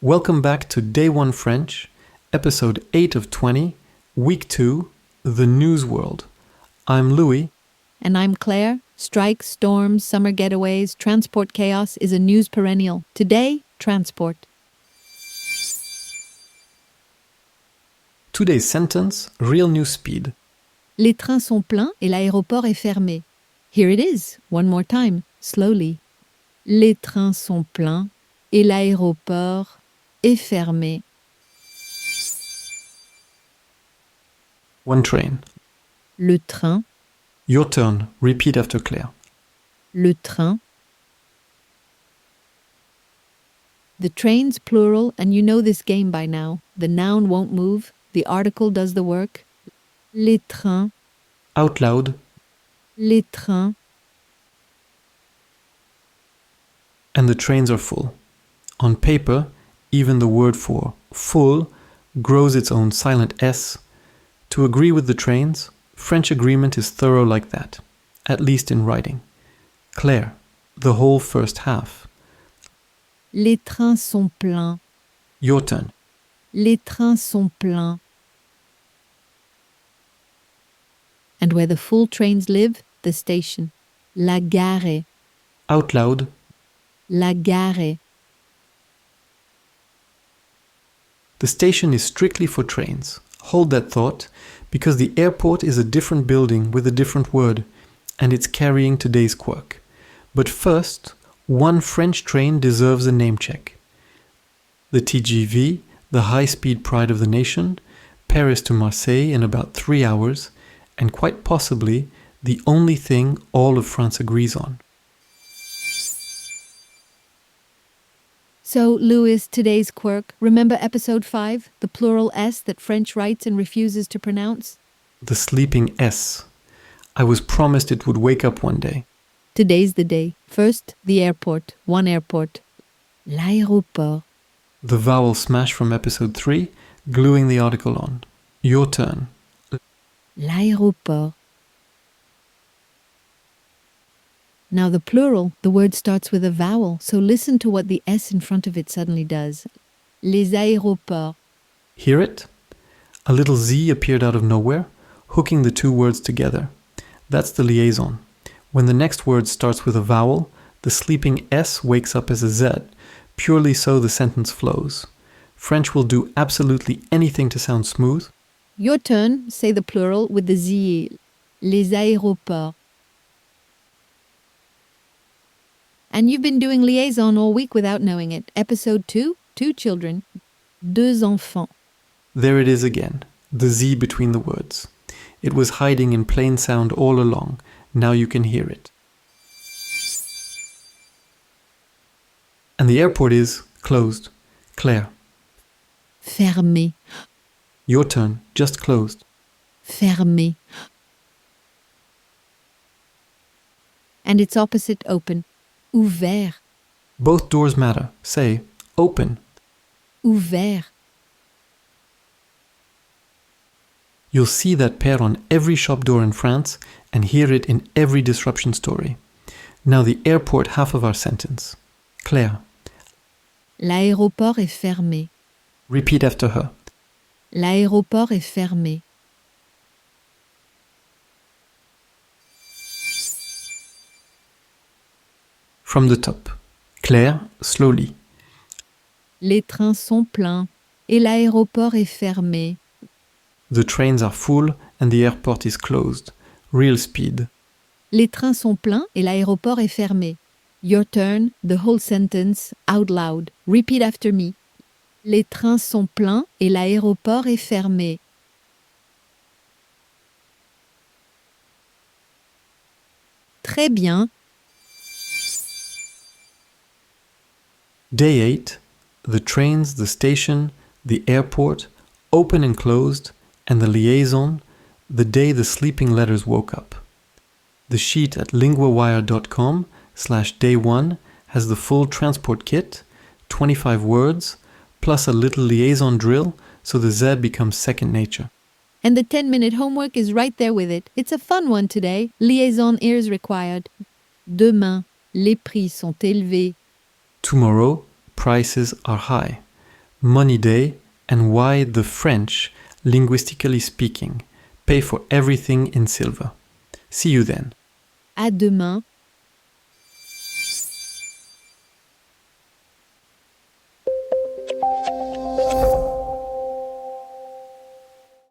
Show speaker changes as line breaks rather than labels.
Welcome back to Day 1 French, episode 8 of 20, week 2, The News World. I'm Louis.
And I'm Claire. Strikes, storms, summer getaways, transport chaos is a news perennial. Today, transport.
Today's sentence, real news speed.
Les trains sont pleins et l'aéroport est fermé. Here it is, one more time, slowly. Les trains sont pleins et l'aéroport est fermé.
One train.
Le train,
Your turn. Repeat after Claire.
le train. The train's plural, and you know this game by now. The noun won't move, the article does the work. Les trains,
Out loud.
les trains.
And the trains are full. On paper, even the word for full grows its own silent S. To agree with the trains, French agreement is thorough like that, at least in writing. Claire, the whole first half.
Les trains sont pleins.
Your turn.
Les trains sont pleins. And where the full trains live, the station. La gare,
Out loud.
la gare.
The station is strictly for trains. Hold that thought, because the airport is a different building with a different word, and it's carrying today's quirk. But first, one French train deserves a name check. The TGV, the high-speed pride of the nation, Paris to Marseille in about 3 hours, and quite possibly the only thing all of France agrees on.
So, Louis, today's quirk. Remember episode 5, the plural S that French writes and refuses to pronounce?
The sleeping S. I was promised it would wake up one day.
Today's the day. First, the airport. One airport. L'aéroport.
The vowel smash from episode 3, gluing the article on. Your turn.
L'aéroport. Now the plural, the word starts with a vowel, so listen to what the S in front of it suddenly does. Les aéroports.
Hear it? A little Z appeared out of nowhere, hooking the two words together. That's the liaison. When the next word starts with a vowel, the sleeping S wakes up as a Z, purely so the sentence flows. French will do absolutely anything to sound smooth.
Your turn, say the plural with the Z. Les aéroports. And you've been doing liaison all week without knowing it. Episode 2, 2 children. Deux enfants.
There it is again, the Z between the words. It was hiding in plain sound all along. Now you can hear it. And the airport is closed. Claire.
Fermé.
Your turn, just closed.
Fermé. And its opposite open. Ouvert.
Both doors matter. Say, open.
Ouvert.
You'll see that pair on every shop door in France and hear it in every disruption story. Now the airport half of our sentence. Claire.
L'aéroport est fermé.
Repeat after her.
L'aéroport est fermé.
From the top. Claire, slowly.
Les trains sont pleins et l'aéroport est fermé.
The trains are full and the airport is closed. Real speed.
Les trains sont pleins et l'aéroport est fermé. Your turn, the whole sentence, out loud. Repeat after me. Les trains sont pleins et l'aéroport est fermé. Très bien.
Day 8. The trains, the station, the airport, open and closed, and the liaison, the day the sleeping letters woke up. The sheet at linguawire.com/day1 has the full transport kit, 25 words, plus a little liaison drill so the Z becomes second nature.
And the 10-minute homework is right there with it. It's a fun one today. Liaison ears required. Demain, les prix sont élevés.
Tomorrow, prices are high. Money Day, and why the French, linguistically speaking, pay for everything in silver. See you then.
À demain